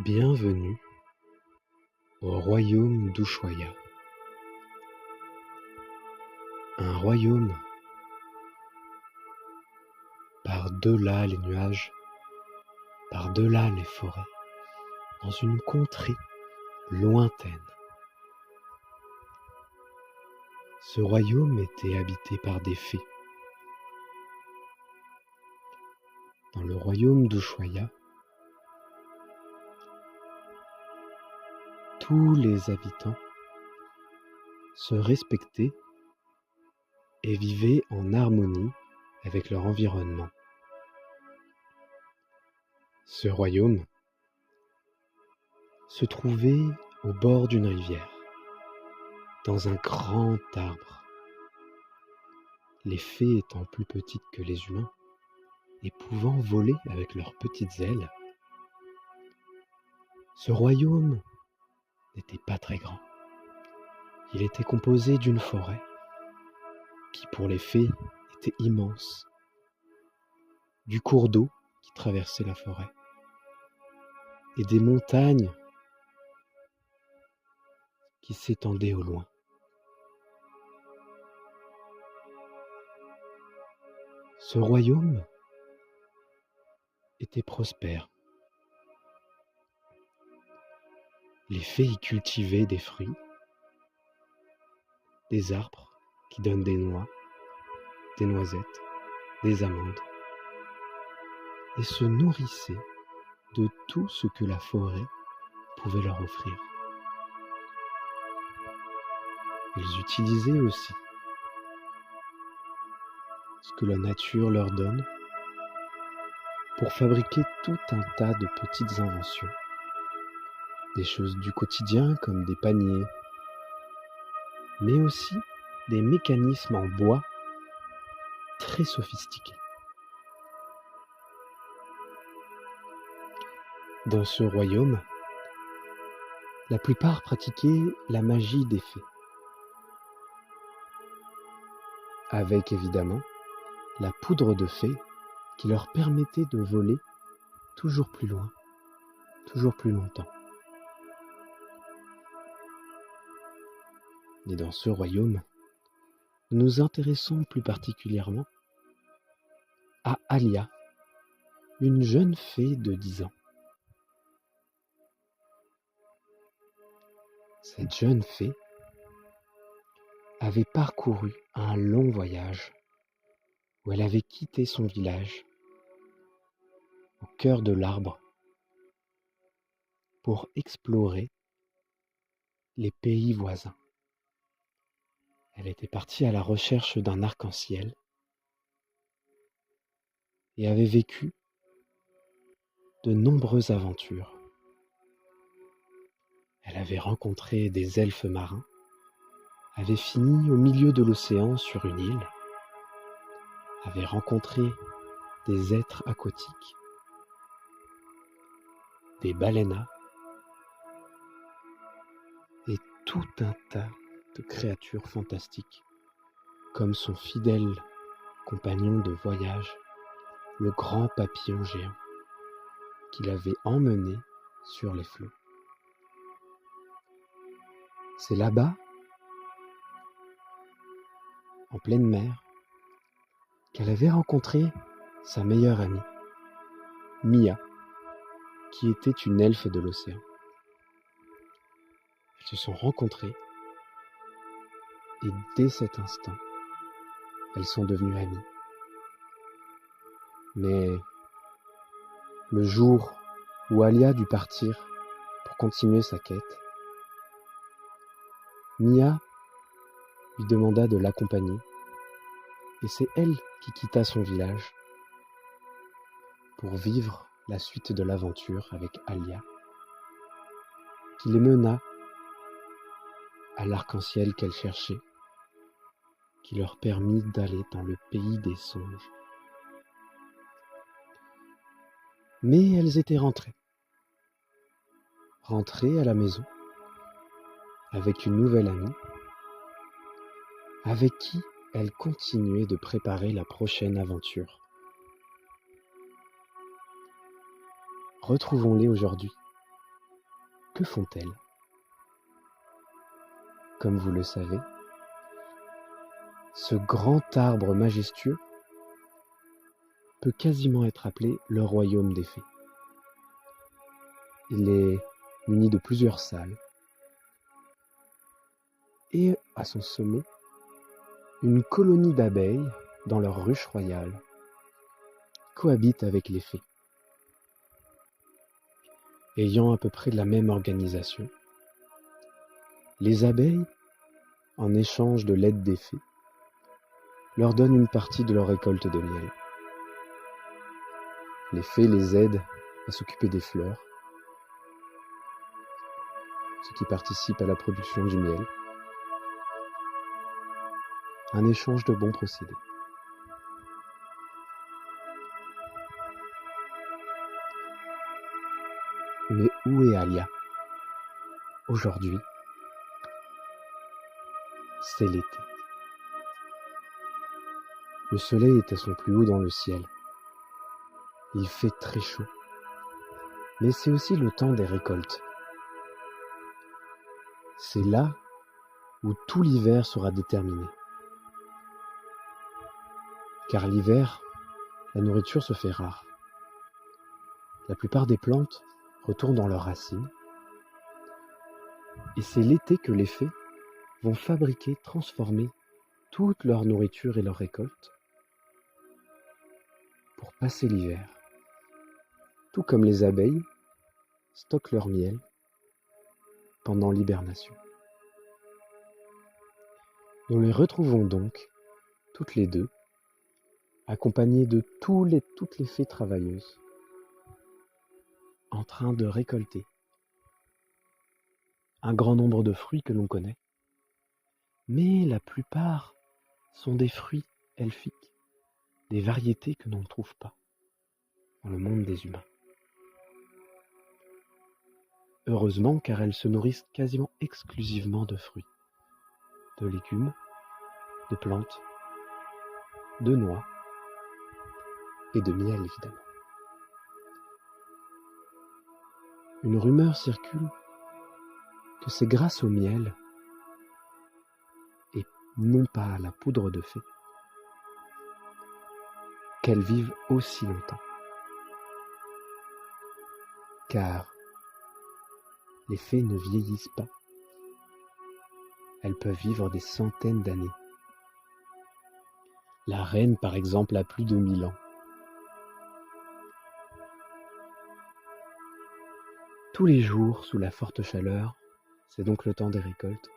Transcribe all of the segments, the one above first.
Bienvenue au royaume d'Ushuaïa, un royaume par-delà les nuages, par-delà les forêts, dans une contrée lointaine. Ce royaume était habité par des fées. Dans le royaume d'Ushuaïa, tous les habitants se respectaient et vivaient en harmonie avec leur environnement. Ce royaume se trouvait au bord d'une rivière, dans un grand arbre. Les fées étant plus petites que les humains et pouvant voler avec leurs petites ailes, ce royaume n'était pas très grand. Il était composé d'une forêt qui pour les fées était immense, du cours d'eau qui traversait la forêt et des montagnes qui s'étendaient au loin. Ce royaume était prospère. Les fées y cultivaient des fruits, des arbres qui donnent des noix, des noisettes, des amandes, et se nourrissaient de tout ce que la forêt pouvait leur offrir. Ils utilisaient aussi ce que la nature leur donne pour fabriquer tout un tas de petites inventions. Des choses du quotidien comme des paniers, mais aussi des mécanismes en bois très sophistiqués. Dans ce royaume, la plupart pratiquaient la magie des fées, avec évidemment la poudre de fée qui leur permettait de voler toujours plus loin, toujours plus longtemps. Et dans ce royaume, nous nous intéressons plus particulièrement à Alia, une jeune fée de 10 ans. Cette jeune fée avait parcouru un long voyage où elle avait quitté son village au cœur de l'arbre pour explorer les pays voisins. Elle était partie à la recherche d'un arc-en-ciel et avait vécu de nombreuses aventures. Elle avait rencontré des elfes marins, avait fini au milieu de l'océan sur une île, avait rencontré des êtres aquatiques, des baleinas et tout un tas de créatures fantastiques, comme son fidèle compagnon de voyage, le grand papillon géant, qui l'avait emmené sur les flots. C'est là-bas, en pleine mer, qu'elle avait rencontré sa meilleure amie, Mia, qui était une elfe de l'océan. Elles se sont rencontrées et dès cet instant, elles sont devenues amies. Mais le jour où Alia dut partir pour continuer sa quête, Mia lui demanda de l'accompagner et c'est elle qui quitta son village pour vivre la suite de l'aventure avec Alia, qui les mena à l'arc-en-ciel qu'elle cherchait, qui leur permit d'aller dans le pays des songes. Mais elles étaient rentrées à la maison, avec une nouvelle amie, avec qui elles continuaient de préparer la prochaine aventure. Retrouvons-les aujourd'hui Que font-elles? Comme vous le savez, ce grand arbre majestueux peut quasiment être appelé le royaume des fées. Il est muni de plusieurs salles et à son sommet, une colonie d'abeilles dans leur ruche royale cohabite avec les fées. Ayant à peu près la même organisation, les abeilles, en échange de l'aide des fées, leur donnent une partie de leur récolte de miel. Les fées les aident à s'occuper des fleurs, ce qui participe à la production du miel. Un échange de bons procédés. Mais où est Alia? Aujourd'hui, c'est l'été. Le soleil est à son plus haut dans le ciel. Il fait très chaud. Mais c'est aussi le temps des récoltes. C'est là où tout l'hiver sera déterminé. Car l'hiver, la nourriture se fait rare. La plupart des plantes retournent dans leurs racines. Et c'est l'été que les fées vont fabriquer, transformer toute leur nourriture et leur récolte pour passer l'hiver. Tout comme les abeilles stockent leur miel pendant l'hibernation. Nous les retrouvons donc, toutes les deux, accompagnées de toutes les fées travailleuses, en train de récolter un grand nombre de fruits que l'on connaît, mais la plupart sont des fruits elfiques, des variétés que l'on ne trouve pas dans le monde des humains. Heureusement, car elles se nourrissent quasiment exclusivement de fruits, de légumes, de plantes, de noix et de miel évidemment. Une rumeur circule que c'est grâce au miel et non pas à la poudre de fée qu'elles vivent aussi longtemps. Car les fées ne vieillissent pas. Elles peuvent vivre des centaines d'années. La reine, par exemple, a plus de 1000 ans. Tous les jours, sous la forte chaleur, c'est donc le temps des récoltes.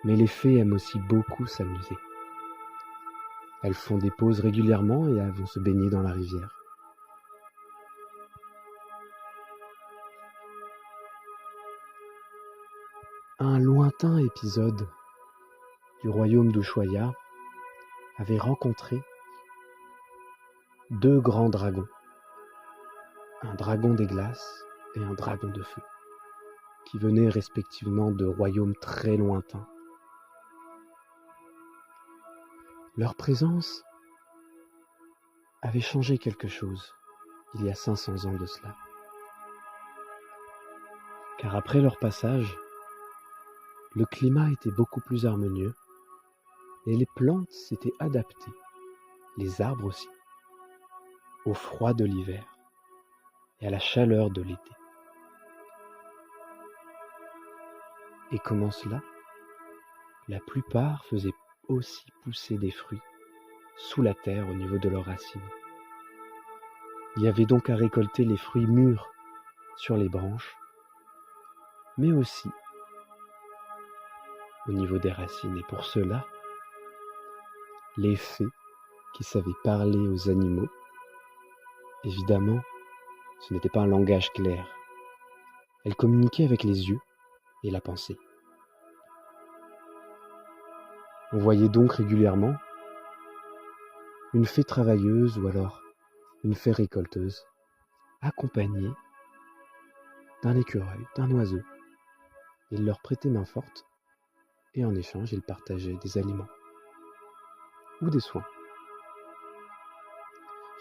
Mais les fées aiment aussi beaucoup s'amuser. Elles font des pauses régulièrement et elles vont se baigner dans la rivière. Un lointain épisode du royaume d'Ushuaïa avait rencontré deux grands dragons, un dragon des glaces et un dragon de feu, qui venaient respectivement de royaumes très lointains. Leur présence avait changé quelque chose il y a 500 ans de cela. Car après leur passage, le climat était beaucoup plus harmonieux et les plantes s'étaient adaptées, les arbres aussi, au froid de l'hiver et à la chaleur de l'été. Et comment cela? La plupart faisaient aussi pousser des fruits sous la terre au niveau de leurs racines. Il y avait donc à récolter les fruits mûrs sur les branches, mais aussi au niveau des racines. Et pour cela, les fées qui savaient parler aux animaux, évidemment, ce n'était pas un langage clair. Elles communiquaient avec les yeux et la pensée. On voyait donc régulièrement une fée travailleuse ou alors une fée récolteuse, accompagnée d'un écureuil, d'un oiseau. Il leur prêtait main forte et en échange, ils partageaient des aliments ou des soins.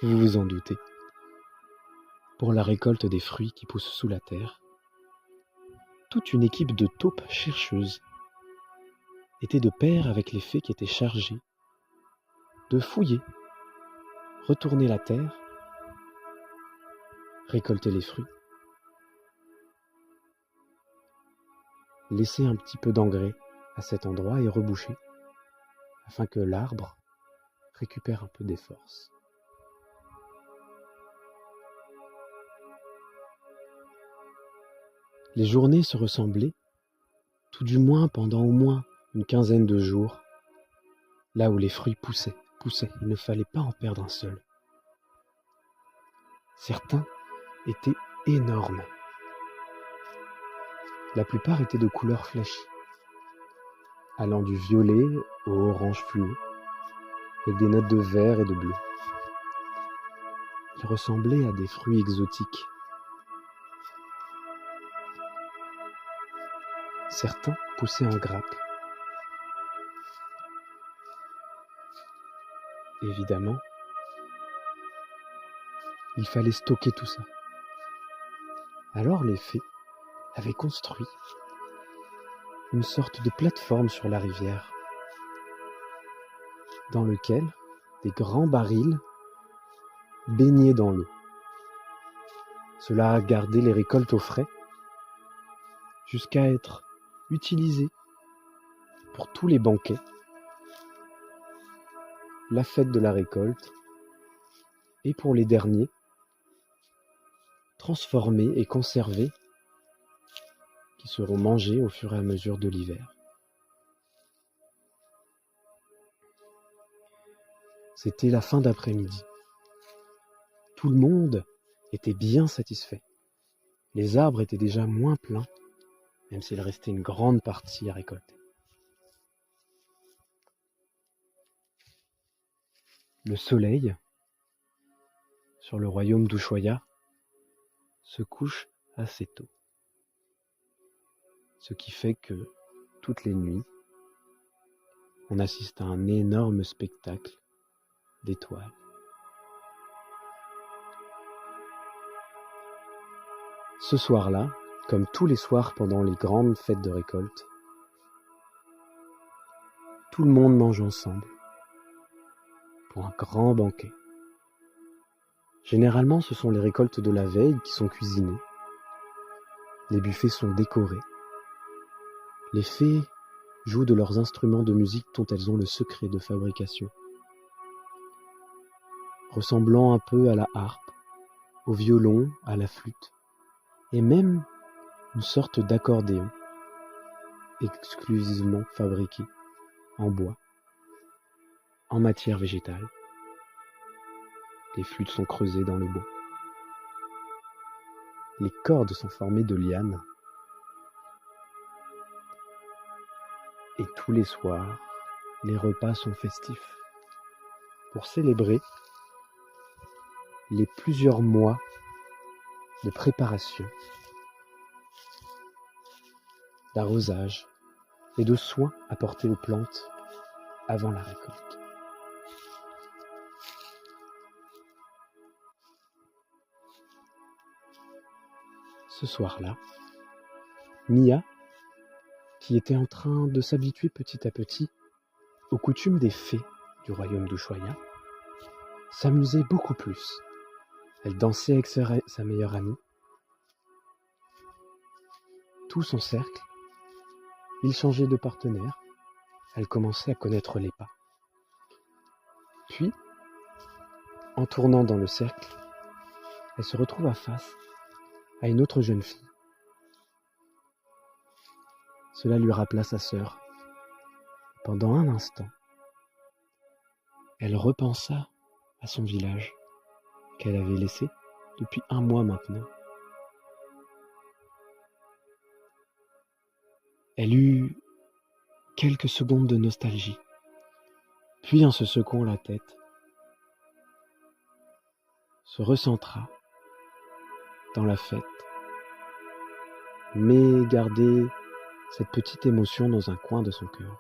Vous vous en doutez, pour la récolte des fruits qui poussent sous la terre, toute une équipe de taupes chercheuses était de pair avec les fées qui étaient chargées de fouiller, retourner la terre, récolter les fruits, laisser un petit peu d'engrais à cet endroit et reboucher, afin que l'arbre récupère un peu des forces. Les journées se ressemblaient, tout du moins pendant au moins une quinzaine de jours, là où les fruits poussaient, il ne fallait pas en perdre un seul. Certains étaient énormes. La plupart étaient de couleur flashy, allant du violet au orange fluo, avec des notes de vert et de bleu. Ils ressemblaient à des fruits exotiques. Certains poussaient en grappes. Évidemment, il fallait stocker tout ça. Alors les fées avaient construit une sorte de plateforme sur la rivière, dans lequel des grands barils baignaient dans l'eau. Cela a gardé les récoltes au frais, jusqu'à être utilisées pour tous les banquets, la fête de la récolte, et pour les derniers, transformés et conservés, qui seront mangés au fur et à mesure de l'hiver. C'était la fin d'après-midi. Tout le monde était bien satisfait. Les arbres étaient déjà moins pleins, même s'il restait une grande partie à récolter. Le soleil, sur le royaume d'Ushuaïa, se couche assez tôt. Ce qui fait que, toutes les nuits, on assiste à un énorme spectacle d'étoiles. Ce soir-là, comme tous les soirs pendant les grandes fêtes de récolte, tout le monde mange ensemble pour un grand banquet. Généralement, ce sont les récoltes de la veille qui sont cuisinées. Les buffets sont décorés. Les fées jouent de leurs instruments de musique dont elles ont le secret de fabrication, ressemblant un peu à la harpe, au violon, à la flûte, et même une sorte d'accordéon exclusivement fabriqué en bois, en matière végétale. Les flûtes sont creusées dans le bois. Les cordes sont formées de lianes. Et tous les soirs, les repas sont festifs pour célébrer les plusieurs mois de préparation, d'arrosage et de soins apportés aux plantes avant la récolte. Ce soir-là, Mia, qui était en train de s'habituer petit à petit aux coutumes des fées du royaume d'Ushuaïa, s'amusait beaucoup plus. Elle dansait avec sa meilleure amie. Tous en cercle, ils changeaient de partenaire. Elle commençait à connaître les pas. Puis, en tournant dans le cercle, elle se retrouva face à une autre jeune fille. Cela lui rappela sa sœur. Pendant un instant, elle repensa à son village qu'elle avait laissé depuis 1 mois maintenant. Elle eut quelques secondes de nostalgie, puis en se secouant la tête, se recentra dans la fête, mais gardait cette petite émotion dans un coin de son cœur.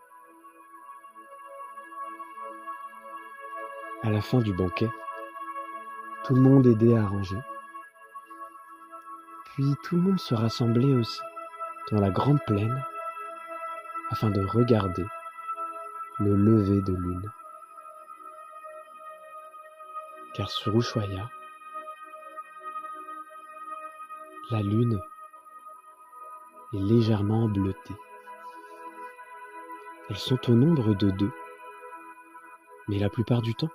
À la fin du banquet, tout le monde aidait à ranger, puis tout le monde se rassemblait aussi dans la grande plaine afin de regarder le lever de lune. Car sur Ushuaïa, la lune est légèrement bleutée. Elles sont au nombre de 2, mais la plupart du temps,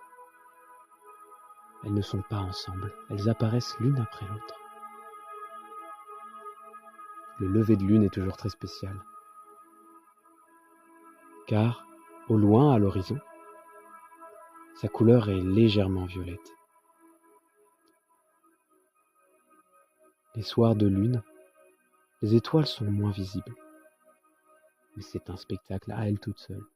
elles ne sont pas ensemble. Elles apparaissent l'une après l'autre. Le lever de lune est toujours très spécial, car au loin, à l'horizon, sa couleur est légèrement violette. Les soirs de lune, les étoiles sont moins visibles, mais c'est un spectacle à elles toutes seules.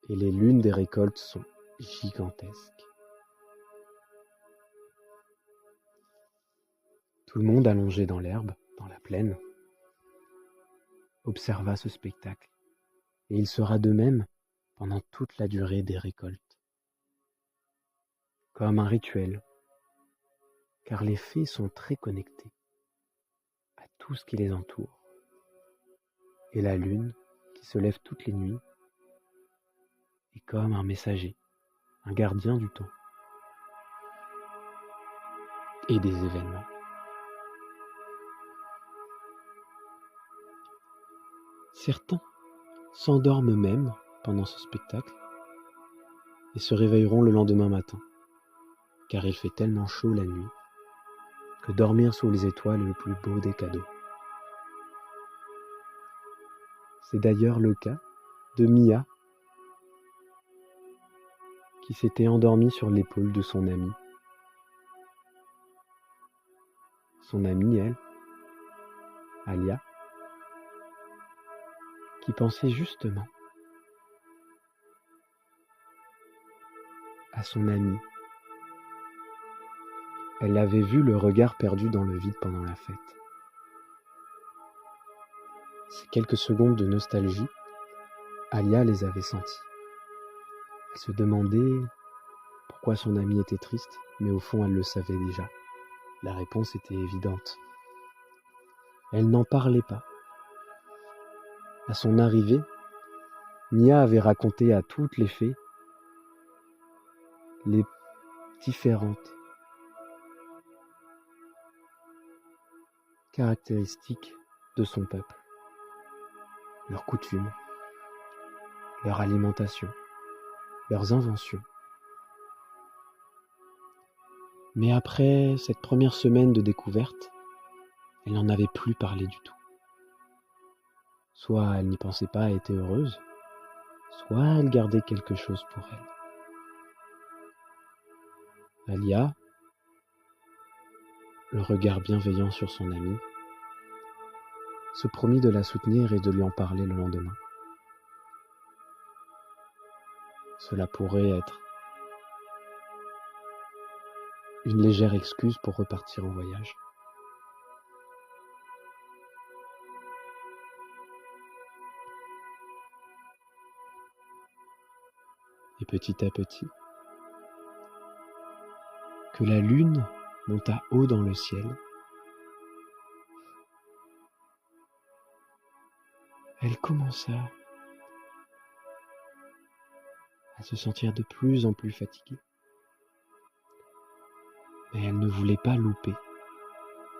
Et les lunes des récoltes sont gigantesques. Tout le monde allongé dans l'herbe, dans la plaine, observa ce spectacle, et il sera de même pendant toute la durée des récoltes. Comme un rituel, car les fées sont très connectées à tout ce qui les entoure. Et la lune, qui se lève toutes les nuits, est comme un messager, un gardien du temps et des événements. Certains s'endorment même pendant ce spectacle et se réveilleront le lendemain matin, car il fait tellement chaud la nuit que dormir sous les étoiles est le plus beau des cadeaux. C'est d'ailleurs le cas de Mia, qui s'était endormie sur l'épaule de son amie. Son amie, elle, Alia, qui pensait justement à son amie. Elle l'avait vu le regard perdu dans le vide pendant la fête. Ces quelques secondes de nostalgie, Alia les avait senties. Elle se demandait pourquoi son amie était triste, mais au fond elle le savait déjà. La réponse était évidente. Elle n'en parlait pas. À son arrivée, Mia avait raconté à toutes les fées les différentes caractéristiques de son peuple, leurs coutumes, leur alimentation, leurs inventions. Mais après cette première semaine de découverte, elle n'en avait plus parlé du tout. Soit elle n'y pensait pas et était heureuse, soit elle gardait quelque chose pour elle. Alia, le regard bienveillant sur son amie, se promit de la soutenir et de lui en parler le lendemain. Cela pourrait être une légère excuse pour repartir en voyage. Et petit à petit, que la lune monta haut dans le ciel, elle commença à se sentir de plus en plus fatiguée. Mais elle ne voulait pas louper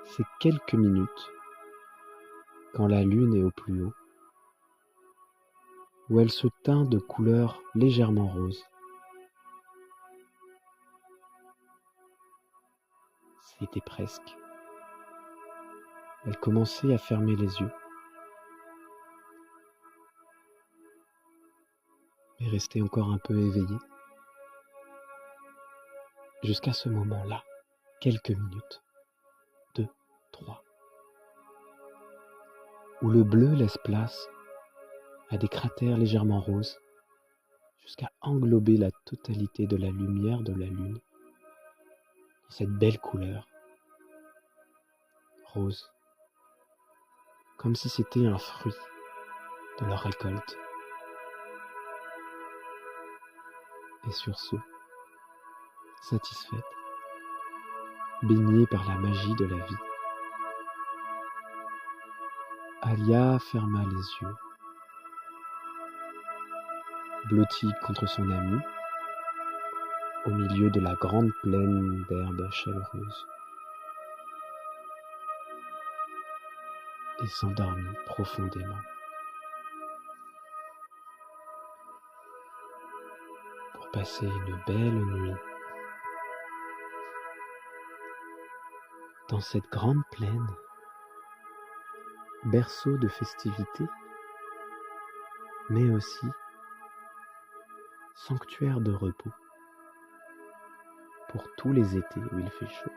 ces quelques minutes quand la lune est au plus haut, où elle se teint de couleur légèrement rose. C'était presque. Elle commençait à fermer les yeux, mais restait encore un peu éveillée. Jusqu'à ce moment-là, quelques minutes, 2, 3, où le bleu laisse place à des cratères légèrement roses, jusqu'à englober la totalité de la lumière de la lune dans cette belle couleur rose, comme si c'était un fruit de leur récolte. Et sur ce, satisfaite, baignée par la magie de la vie, Alia ferma les yeux, blottie contre son amie, au milieu de la grande plaine d'herbes chaleureuses, et s'endormit profondément. Pour passer une belle nuit. Dans cette grande plaine, berceau de festivités, mais aussi sanctuaire de repos pour tous les étés où il fait chaud.